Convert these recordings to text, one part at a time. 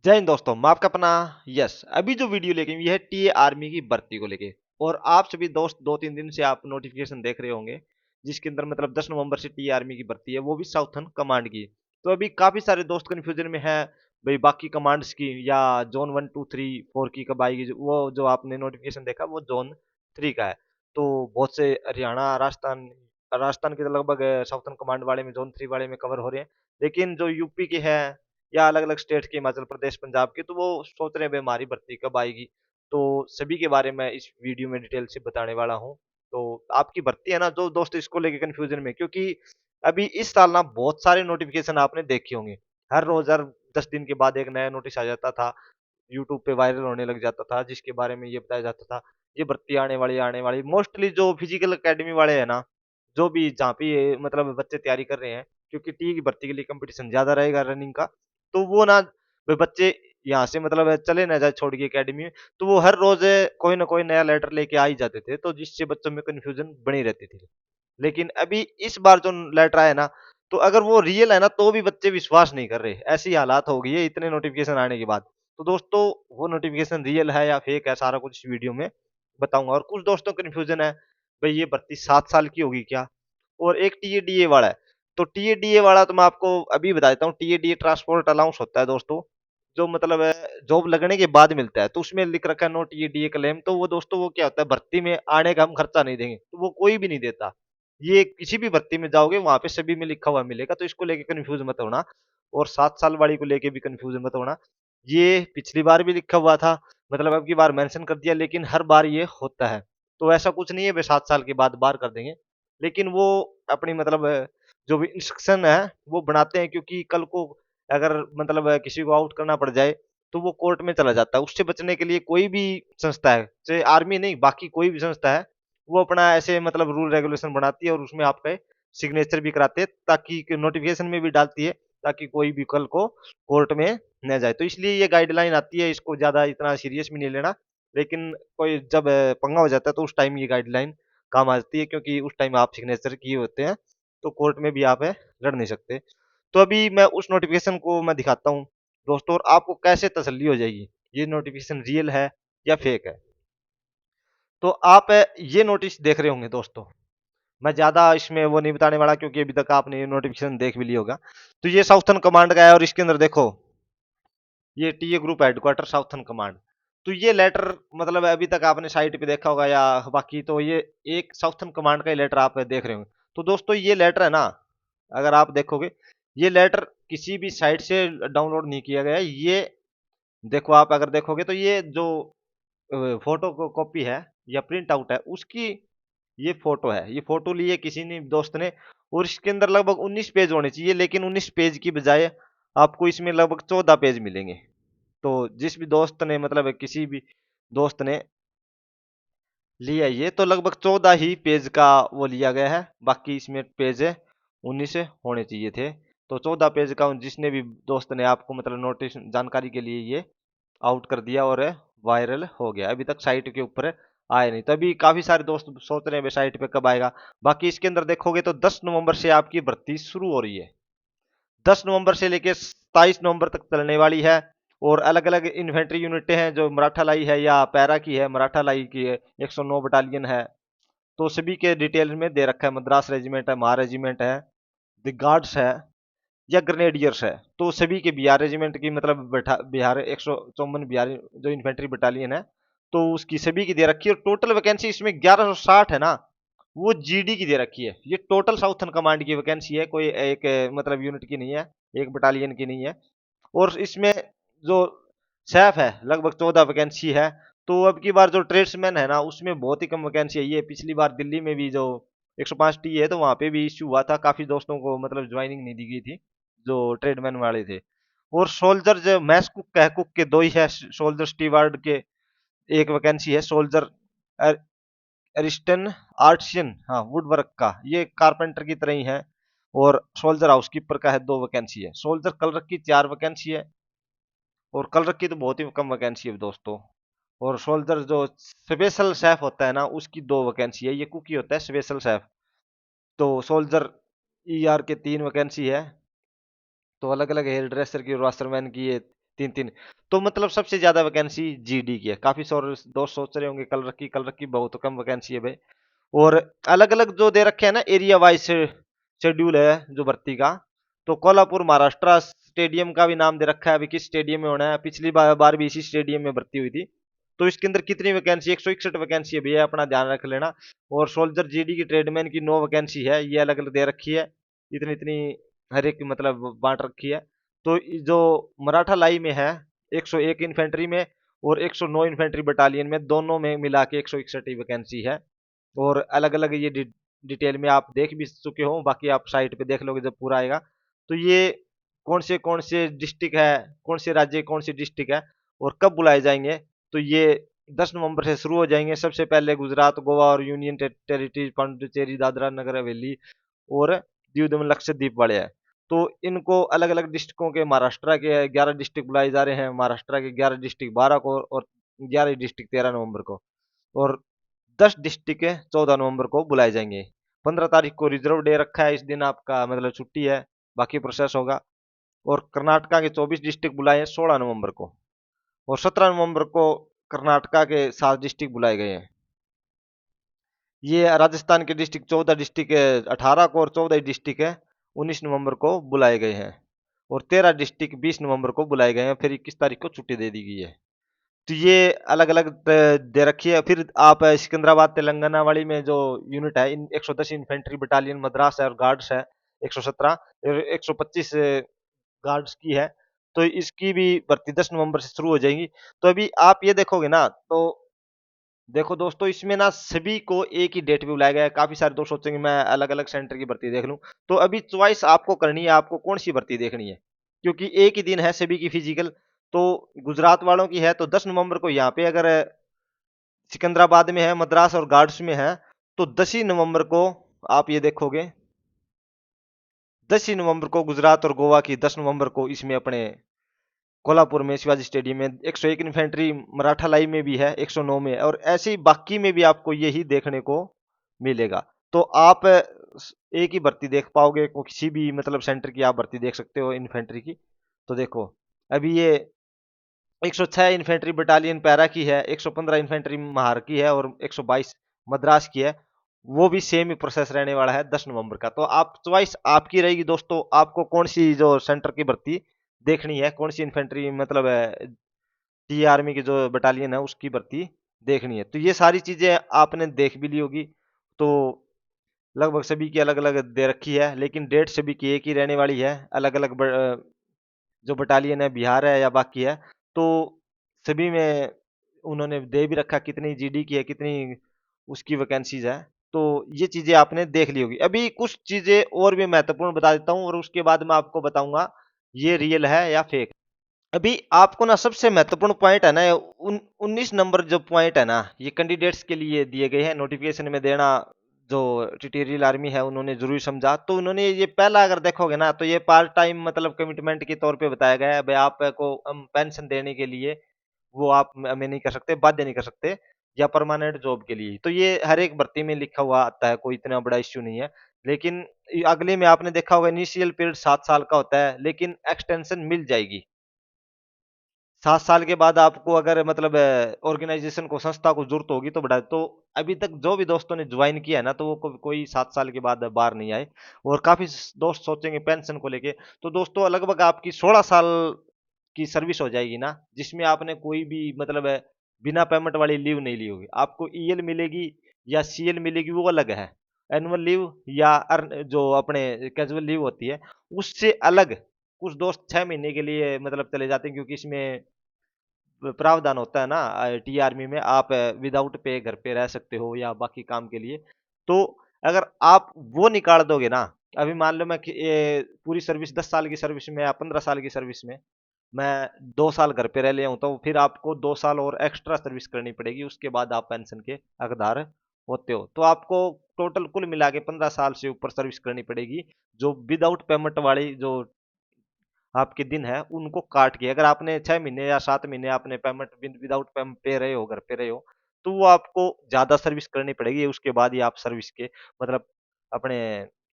जय हिंद दोस्तों, मैं आपका अपना यस। अभी जो वीडियो लेके ये है टीए आर्मी की भर्ती को लेके। और आप सभी दोस्त 2-3 दिन से आप नोटिफिकेशन देख रहे होंगे, जिसके अंदर मतलब 10 नवंबर से टीए आर्मी की भर्ती है, वो भी साउथर्न कमांड की। तो अभी काफी सारे दोस्त कंफ्यूजन में है भाई, बाकी कमांड्स की या जोन 1 2 3 4 की कब आएगी। वो जो आपने नोटिफिकेशन देखा वो जोन 3 का है। तो बहुत से हरियाणा, राजस्थान राजस्थान के तो लगभग साउथर्न कमांड वाले में जोन 3 वाले में कवर हो रहे हैं। लेकिन जो यूपी के हैं या अलग अलग स्टेट के, हिमाचल प्रदेश, पंजाब के, तो वो सोच रहे हैं भाई हमारी भर्ती कब आएगी। तो सभी के बारे में इस वीडियो में डिटेल से बताने वाला हूँ। तो आपकी भर्ती है ना जो दोस्त, इसको लेके कंफ्यूजन में, क्योंकि अभी इस साल ना बहुत सारे नोटिफिकेशन आपने देखे होंगे। हर रोज, हर 10 दिन के बाद एक नया नोटिस आ जाता था, यूट्यूब पे वायरल होने लग जाता था, जिसके बारे में ये बताया जाता था ये भर्ती आने वाली मोस्टली जो फिजिकल एकेडमी वाले हैं ना, जो भी जहाँ पे ये मतलब बच्चे तैयारी कर रहे हैं, क्योंकि टी की भर्ती के लिए कंपटीशन ज्यादा रहेगा रनिंग का। तो वो ना वे बच्चे यहाँ से मतलब चले ना जाए छोड़ के एकेडमी में, तो वो हर रोज कोई ना कोई नया लेटर लेके आ ही जाते थे, तो जिससे बच्चों में कंफ्यूजन बनी रहती थी। लेकिन अभी इस बार जो लेटर आया ना, तो अगर वो रियल है ना तो भी बच्चे विश्वास नहीं कर रहे, ऐसी हालात हो गई है इतने नोटिफिकेशन आने के बाद। तो दोस्तों, वो नोटिफिकेशन रियल है या फेक है, सारा कुछ इस वीडियो में बताऊंगा। और कुछ दोस्तों कंफ्यूजन है भाई, ये भर्ती 7 साल की होगी क्या। और एक टीएडीए वाला है। तो टीएडीए वाला तो मैं आपको अभी बता देता हूँ। टीएडीए ट्रांसपोर्ट अलाउंस होता है दोस्तों, जो मतलब जॉब लगने के बाद मिलता है। तो उसमें लिख रखा है नो टीएडीए क्लेम। तो वो दोस्तों, वो क्या होता है, भर्ती में आने का हम खर्चा नहीं देंगे, तो वो कोई भी नहीं देता। ये किसी भी भर्ती में जाओगे वहां पे सभी में लिखा हुआ मिलेगा, तो इसको लेके कंफ्यूज मत होना। और 7 साल वाली को लेके भी कंफ्यूज मत होना। ये पिछली बार भी लिखा हुआ था, मतलब अब की बार मेंशन कर दिया, लेकिन हर बार ये होता है। तो ऐसा कुछ नहीं है वे 7 साल के बाद बार कर देंगे। लेकिन वो अपनी मतलब जो भी इंस्ट्रक्शन है वो बनाते हैं, क्योंकि कल को अगर मतलब किसी को आउट करना पड़ जाए तो वो कोर्ट में चला जाता है। उससे बचने के लिए कोई भी संस्था है, चाहे आर्मी नहीं, बाकी कोई भी संस्था है, वो अपना ऐसे मतलब रूल रेगुलेशन बनाती है और उसमें आपका सिग्नेचर भी कराते हैं, ताकि नोटिफिकेशन में भी डालती है, ताकि कोई भी कल को कोर्ट में न जाए। तो इसलिए ये गाइडलाइन आती है, इसको ज्यादा इतना सीरियस भी नहीं लेना। लेकिन कोई जब पंगा हो जाता है तो उस टाइम ये गाइडलाइन काम आती है, क्योंकि उस टाइम आप सिग्नेचर किए होते हैं, तो कोर्ट में भी आप लड़ नहीं सकते। तो अभी मैं उस नोटिफिकेशन को मैं दिखाता हूँ दोस्तों, और आपको कैसे तसल्ली हो जाएगी ये नोटिफिकेशन रियल है या फेक है। तो आप ये नोटिस देख रहे होंगे दोस्तों, मैं ज्यादा इसमें वो नहीं बताने वाला, क्योंकि अभी तक आपने ये नोटिफिकेशन देख भी लिया होगा। तो ये साउथर्न कमांड का है, और इसके अंदर देखो ये TA group headquarter southern command. तो ये लेटर मतलब अभी तक आपने साइट पे देखा होगा या बाकी, तो ये एक साउथर्न कमांड का ही लेटर आप देख रहे होंगे। तो दोस्तों, ये लेटर है ना, अगर आप देखोगे, ये लेटर किसी भी साइट से डाउनलोड नहीं किया गया है। ये देखो, आप अगर देखोगे तो ये जो फोटो कॉपी है या प्रिंट आउट है उसकी, ये फोटो है। ये फोटो ली है किसी ने, दोस्त ने। और इसके अंदर लगभग 19 पेज होने चाहिए, लेकिन 19 पेज की बजाय आपको इसमें लगभग 14 पेज मिलेंगे। तो जिस भी दोस्त ने मतलब किसी भी दोस्त ने लिया ये, तो लगभग 14 ही पेज का वो लिया गया है। बाकी इसमें पेज है 19 होने चाहिए थे। तो 14 पेज का जिसने भी दोस्त ने आपको मतलब नोटिस जानकारी के लिए ये आउट कर दिया और वायरल हो गया। अभी तक साइट के ऊपर आए नहीं, तो अभी काफी सारे दोस्त सोच रहे हैं साइट पे कब आएगा। बाकी इसके अंदर देखोगे तो 10 नवंबर से आपकी भर्ती शुरू हो रही है। 10 नवंबर से लेकर 27 नवंबर तक चलने वाली है। और अलग अलग इन्फेंट्री यूनिटें हैं, जो मराठा लाई है या पैरा की है, मराठा लाई की है, 109 बटालियन है। तो सभी के डिटेल में दे रखा है। मद्रास रेजिमेंट है, महा रेजिमेंट है, द गार्ड्स है या ग्रेनेडियर्स है। तो सभी के बिहार रेजिमेंट की मतलब बिहार 154 बिहार जो इन्फेंट्री बटालियन है, तो उसकी सभी की दे रखी है। और टोटल वैकेंसी इसमें 1160 है ना, वो जीडी की दे रखी है। ये टोटल साउथर्न कमांड की वैकेंसी है, कोई एक मतलब यूनिट की नहीं है, एक बटालियन की नहीं है। और इसमें जो सैफ है लगभग 14 वैकेंसी है। तो अब की बार जो ट्रेड्समैन है ना, उसमें बहुत ही कम वैकेंसी है। ये पिछली बार दिल्ली में भी जो 105 टी है, तो वहां पे भी इश्यू हुआ था, काफी दोस्तों को मतलब ज्वाइनिंग नहीं दी गई थी जो ट्रेडमैन वाले थे। और सोल्जर जो मैस कुक है, कुक के दो ही है। सोल्जर स्टीवार्ड के एक वैकेंसी है। सोल्जर एरिस्टन आर्टिशियन, हाँ, वुड वर्क का, ये कारपेंटर की तरह ही है। और सोल्जर हाउसकीपर का है 2 वैकेंसी है। सोल्जर कलर की 4 वैकेंसी है। और कलर की तो बहुत ही कम वैकेंसी है दोस्तों। और सोल्जर जो स्पेशल शेफ होता है ना, उसकी 2 वैकेंसी है। ये कुकी होता है स्पेशल शेफ। तो सोल्जर ईआर के 3 वैकेंसी है। तो अलग अलग हेयर ड्रेसर की और वाशरमैन की ये तीन तीन। तो मतलब सबसे ज्यादा वैकेंसी जीडी की है। काफी दोस्त सोच रहे होंगे कल रखी बहुत कम वैकेंसी है भाई। और अलग अलग जो दे रखे हैं ना एरिया वाइज शेड्यूल है जो भर्ती का। तो कोल्हापुर महाराष्ट्र स्टेडियम का भी नाम दे रखा है, अभी किस स्टेडियम में होना है। पिछली बार भी इसी स्टेडियम में भर्ती हुई थी। तो इसके अंदर कितनी वैकेंसी, 161 वैकेंसी है भैया, अपना ध्यान रख लेना। और सोल्जर जीडी की ट्रेडमैन की 9 वैकेंसी है, ये अलग अलग दे रखी है। इतनी इतनी हर एक मतलब बांट रखी है। तो जो मराठा लाई में है 101 इन्फेंट्री में और 109 इन्फेंट्री बटालियन में, दोनों में मिला के 161 वैकेंसी है। और अलग अलग ये डिटेल में आप देख भी चुके हो, बाकी आप साइट पे देख लोगे जब पूरा आएगा। तो ये कौन से डिस्ट्रिक्ट है, कौन से राज्य कौन सी डिस्ट्रिक्ट है और कब बुलाए जाएंगे, तो ये 10 नवंबर से शुरू हो जाएंगे। सबसे पहले गुजरात, गोवा और यूनियन टेरिटरी, पांडिचेरी, दादरा नगर हवेली और दीव दमन लक्षद्वीप वाले हैं। तो इनको अलग अलग डिस्ट्रिक्टों के, महाराष्ट्र के 11 डिस्ट्रिक्ट बुलाए जा रहे हैं, महाराष्ट्र के 11 डिस्ट्रिक्ट 12 को और 11 डिस्ट्रिक्ट 13 नवंबर को। और 10 डिस्ट्रिक्ट 14 नवंबर को बुलाए जाएंगे। 15 तारीख को रिजर्व डे रखा है, इस दिन आपका मतलब छुट्टी है, बाकी प्रोसेस होगा। और कर्नाटका के 24 डिस्ट्रिक्ट बुलाए हैं 16 नवंबर को। और 17 नवंबर को कर्नाटका के 7 डिस्ट्रिक्ट बुलाए गए हैं। ये राजस्थान के डिस्ट्रिक्ट 14 डिस्ट्रिक्ट 18 को और 14 डिस्ट्रिक्ट है 19 नवंबर को बुलाए गए हैं। और 13 डिस्ट्रिक्ट 20 नवंबर को बुलाए गए हैं, फिर 21 तारीख को छुट्टी दे दी गई है। तो ये अलग अलग दे रखी है। फिर आप सिकंदराबाद तेलंगाना वाली में जो यूनिट है, इन 110 इन्फेंट्री बटालियन मद्रास है और गार्ड्स है 117 और 125 गार्ड्स की है। तो इसकी भी भर्ती 10 नवंबर से शुरू हो जाएगी। तो अभी आप ये देखोगे ना, तो देखो दोस्तों, इसमें ना सभी को एक ही डेट पे बुलाया गया है। काफी सारे दोस्त सोचेंगे मैं अलग अलग सेंटर की भर्ती देख लूं। तो अभी चॉइस आपको करनी है, आपको कौन सी भर्ती देखनी है, क्योंकि एक ही दिन है सभी की फिजिकल। तो गुजरात वालों की है तो 10 नवंबर को यहाँ पे अगर सिकंदराबाद में है, मद्रास और गार्ड्स में है, तो 10 ही नवंबर को आप ये देखोगे, 10 ही नवंबर को गुजरात और गोवा की, 10 नवंबर को इसमें अपने कोल्हापुर में शिवाजी स्टेडियम में 101 इन्फेंट्री मराठा लाई में भी है, 109 में, और ऐसे ही बाकी में भी आपको यही देखने को मिलेगा। तो आप एक ही भर्ती देख पाओगे, किसी भी मतलब सेंटर की आप भर्ती देख सकते हो इन्फेंट्री की। तो देखो अभी ये 106 इन्फेंट्री बटालियन पैरा की है, 115 इन्फेंट्री महार की है और 122 मद्रास की है। वो भी सेम ही प्रोसेस रहने वाला है 10 नवंबर का। तो आप चॉइस आपकी रहेगी दोस्तों, आपको कौन सी जो सेंटर की भर्ती देखनी है, कौन सी इन्फेंट्री मतलब टी आर्मी की जो बटालियन है उसकी भर्ती देखनी है। तो ये सारी चीजें आपने देख भी ली होगी। तो लगभग सभी की अलग अलग दे रखी है, लेकिन डेट सभी की एक ही रहने वाली है। अलग अलग जो बटालियन है बिहार है या बाकी है, तो सभी में उन्होंने दे भी रखा कितनी जीडी की है, कितनी उसकी वैकेंसीज है। तो ये चीजें आपने देख ली होगी। अभी कुछ चीजें और भी महत्वपूर्ण बता देता हूँ और उसके बाद मैं आपको बताऊंगा ये रियल है या फेक। अभी आपको ना सबसे महत्वपूर्ण पॉइंट है ना, 19 नंबर जो पॉइंट है ना, ये कैंडिडेट्स के लिए दिए गए हैं नोटिफिकेशन में देना। जो टिटेरियल आर्मी है उन्होंने जरूरी समझा। तो उन्होंने ये पहला अगर देखोगे ना, तो ये पार्ट टाइम मतलब कमिटमेंट के तौर पे बताया गया है भाई, आपको हम पेंशन देने के लिए वो आप हमें नहीं कर सकते, बाध्य नहीं कर सकते, या परमानेंट जॉब के लिए। तो ये हर एक भर्ती में लिखा हुआ आता है, कोई इतना बड़ा इश्यू नहीं है। लेकिन अगले में आपने देखा होगा इनिशियल पीरियड 7 साल का होता है, लेकिन एक्सटेंशन मिल जाएगी 7 साल के बाद। आपको अगर मतलब ऑर्गेनाइजेशन को, संस्था को जरूरत होगी तो बढ़ा। तो अभी तक जो भी दोस्तों ने ज्वाइन किया है ना, तो वो कोई 7 साल के बाद बाहर नहीं आए। और काफी दोस्त सोचेंगे पेंशन को लेके, तो दोस्तों लगभग आपकी 16 साल की सर्विस हो जाएगी ना, जिसमें आपने कोई भी मतलब बिना पेमेंट वाली लीव नहीं ली होगी। आपको ईएल मिलेगी या सीएल मिलेगी, वो अलग है। एनुअल लीव या जो अपने कैजुअल लीव होती है उससे अलग। कुछ दोस्त 6 महीने के लिए मतलब चले जाते हैं, क्योंकि इसमें प्रावधान होता है ना टी आर्मी में, आप विदाउट पे घर पे रह सकते हो या बाकी काम के लिए। तो अगर आप वो निकाल दोगे ना, अभी मान लो मैं ये पूरी सर्विस 10 साल की सर्विस में या 15 साल की सर्विस में मैं 2 साल घर पे रह लिया हूं, तो फिर आपको 2 साल और एक्स्ट्रा सर्विस करनी पड़ेगी, उसके बाद आप पेंशन के हकदार होते हो। तो आपको टोटल कुल मिला के 15 साल से ऊपर सर्विस करनी पड़ेगी। जो विदाउट पेमेंट वाली जो आपके दिन है उनको काट के, अगर आपने 6 महीने या 7 महीने आपने पेमेंट विदाउट पे रहे हो, घर पे रहे हो, तो वो आपको ज्यादा सर्विस करनी पड़ेगी। उसके बाद ही आप सर्विस के मतलब अपने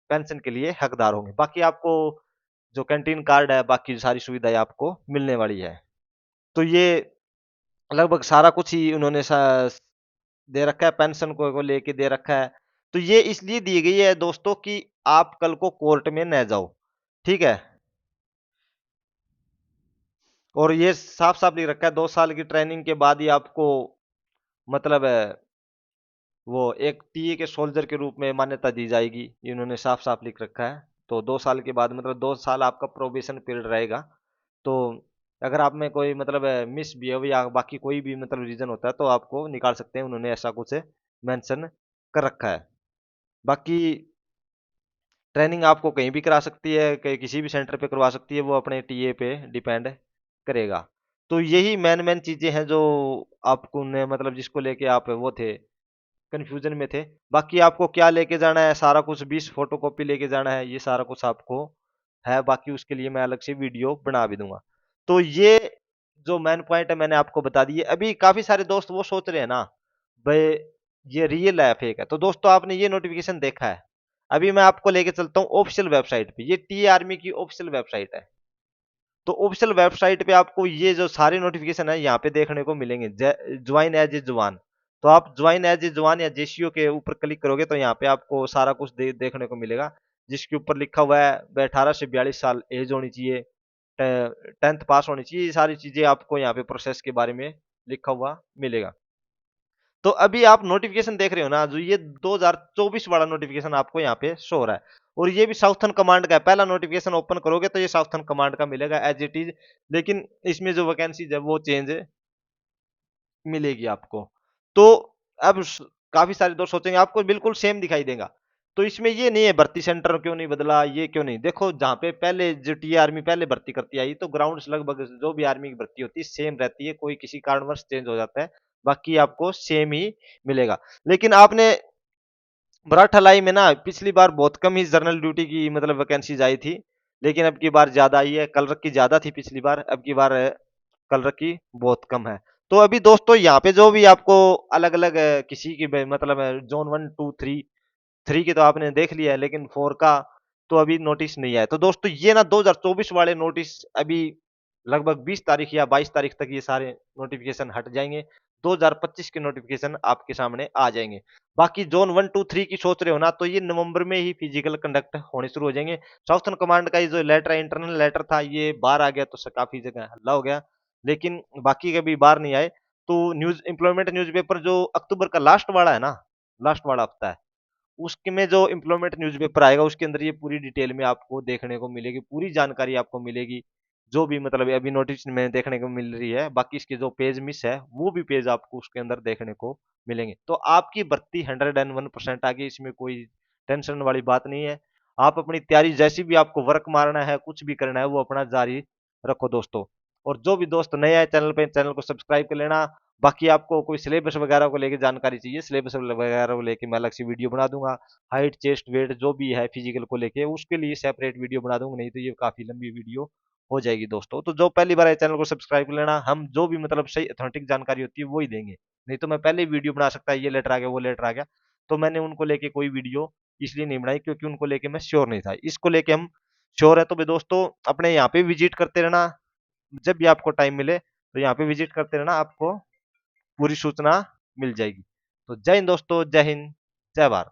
पेंशन के लिए हकदार होंगे। बाकी आपको जो कैंटीन कार्ड है, बाकी सारी सुविधाएं आपको मिलने वाली है। तो ये लगभग सारा कुछ ही उन्होंने दे रखा है, पेंशन को लेके दे रखा है। तो ये इसलिए दी गई है दोस्तों कि आप कल को कोर्ट में न जाओ, ठीक है। और ये साफ साफ लिख रखा है 2 साल की ट्रेनिंग के बाद ही आपको मतलब वो एक टीए के सोल्जर के रूप में मान्यता दी जाएगी, ये इन्होंने साफ साफ लिख रखा है। तो 2 साल के बाद मतलब 2 साल आपका प्रोबेशन पीरियड रहेगा। तो अगर आप में कोई मतलब मिस बिहेव या बाकी कोई भी मतलब रीजन होता है तो आपको निकाल सकते हैं, उन्होंने ऐसा कुछ मेंशन कर रखा है। बाकी ट्रेनिंग आपको कहीं भी करा सकती है, किसी भी सेंटर पे करवा सकती है, वो अपने टीए पे डिपेंड करेगा। तो यही मेन मेन चीजें हैं जो आपको ने मतलब जिसको लेके आप वो थे कंफ्यूजन में थे। बाकी आपको क्या लेके जाना है, सारा कुछ 20 फोटोकॉपी लेके जाना है, ये सारा कुछ आपको है। बाकी उसके लिए मैं अलग से वीडियो बना भी दूंगा। तो ये जो मेन पॉइंट है मैंने आपको बता दिए। अभी काफी सारे दोस्त वो सोच रहे हैं ना भाई ये रियल है फेक है। तो दोस्तों आपने ये नोटिफिकेशन देखा है, अभी मैं आपको लेके चलता हूँ ऑफिशियल वेबसाइट पे। ये टी आर्मी की ऑफिशियल वेबसाइट है। तो ऑफिशियल वेबसाइट पे आपको ये जो सारे नोटिफिकेशन है यहाँ पे देखने को मिलेंगे। ज्वाइन एज ए जवान, तो आप ज्वाइन एज ए जवान या जेसीओ के ऊपर क्लिक करोगे तो यहाँ पे आपको सारा कुछ देखने को मिलेगा, जिसके ऊपर लिखा हुआ है 18 से 42 साल एज होनी चाहिए, 10th पास होनी चाहिए। ये सारी चीजें आपको यहाँ पे प्रोसेस के बारे में लिखा हुआ मिलेगा। तो अभी आप नोटिफिकेशन देख रहे हो ना, जो ये 2024 वाला नोटिफिकेशन आपको यहाँ पे शो हो रहा है, और ये भी साउथर्न कमांड का है। पहला नोटिफिकेशन ओपन करोगे तो ये साउथर्न कमांड का मिलेगा एज इट इज, लेकिन इसमें जो वैकेंसीज है वो चेंज मिलेगी आपको। तो अब काफी सारे दोस्त सोचेंगे आपको बिल्कुल सेम दिखाई देगा। तो इसमें ये नहीं है भर्ती सेंटर क्यों नहीं बदला, ये क्यों नहीं। देखो जहाँ पे पहले जो टी आर्मी पहले भर्ती करती आई तो ग्राउंड लगभग जो भी आर्मी की भर्ती होती है सेम रहती है, कोई किसी कारणवश चेंज हो जाता है, बाकी आपको सेम ही मिलेगा। लेकिन आपने मराठा में ना पिछली बार बहुत कम ही जनरल ड्यूटी की मतलब वैकेंसीज आई थी, लेकिन अब की बार ज्यादा आई है। कलरक की ज्यादा थी पिछली बार, अब की बार कलरक की बहुत कम है। तो अभी दोस्तों यहाँ पे जो भी आपको अलग अलग किसी की मतलब जोन 1 2 3, 3 की तो आपने देख लिया है, लेकिन 4 का तो अभी नोटिस नहीं आया। तो दोस्तों ये ना 2024 वाले नोटिस अभी लगभग 20 तारीख या 22 तारीख तक ये सारे नोटिफिकेशन हट जाएंगे। 2025 के नोटिफिकेशन आपके सामने आ जाएंगे। बाकी जोन 1 2 3 की सोच रहे हो ना, तो ये नवंबर में ही फिजिकल कंडक्ट होने शुरू हो जाएंगे। साउथर्न कमांड का ये जो लेटर है, इंटरनल लेटर था, ये बाहर आ गया तो काफी जगह हल्ला हो गया, लेकिन बाकी कभी बाहर नहीं आए। तो न्यूज एम्प्लॉयमेंट न्यूज़पेपर जो अक्टूबर का लास्ट वाला है ना, लास्ट वाला हफ्ता है, उसके में जो एम्प्लॉयमेंट न्यूज़पेपर आएगा उसके अंदर ये पूरी डिटेल में आपको देखने को मिलेगी, पूरी जानकारी आपको मिलेगी। जो भी मतलब अभी नोटिस में देखने को मिल रही है, बाकी इसके जो पेज मिस है वो भी पेज आपको उसके अंदर देखने को मिलेंगे। तो आपकी भर्ती 101% आ गई, इसमें कोई टेंशन वाली बात नहीं है। आप अपनी तैयारी जैसी भी आपको वर्क मारना है, कुछ भी करना है, वो अपना जारी रखो दोस्तों। और जो भी दोस्त नए आए चैनल पे, चैनल को सब्सक्राइब कर लेना। बाकी आपको कोई सिलेबस वगैरह को लेके जानकारी चाहिए, सिलेबस वगैरह को लेके मैं अलग से वीडियो बना दूंगा। हाइट चेस्ट वेट जो भी है फिजिकल को लेके उसके लिए सेपरेट वीडियो बना दूंगा, नहीं तो ये काफी लंबी वीडियो हो जाएगी दोस्तों। तो जो पहली बार है चैनल को सब्सक्राइब कर लेना, हम जो भी मतलब सही अथेंटिक जानकारी होती है वो ही देंगे। नहीं तो मैं पहले ही वीडियो बना सकता है, ये लेटर आ गया वो लेटर आ गया, तो मैंने उनको लेके कोई वीडियो इसलिए नहीं बनाई क्योंकि उनको लेके मैं श्योर नहीं था। इसको लेके हम श्योर है। तो भाई दोस्तों अपने यहाँ पे विजिट करते रहना, जब भी आपको टाइम मिले तो यहाँ पे विजिट करते रहना, आपको पूरी सूचना मिल जाएगी। तो जय हिंद दोस्तों, जय हिंद, जय भारत।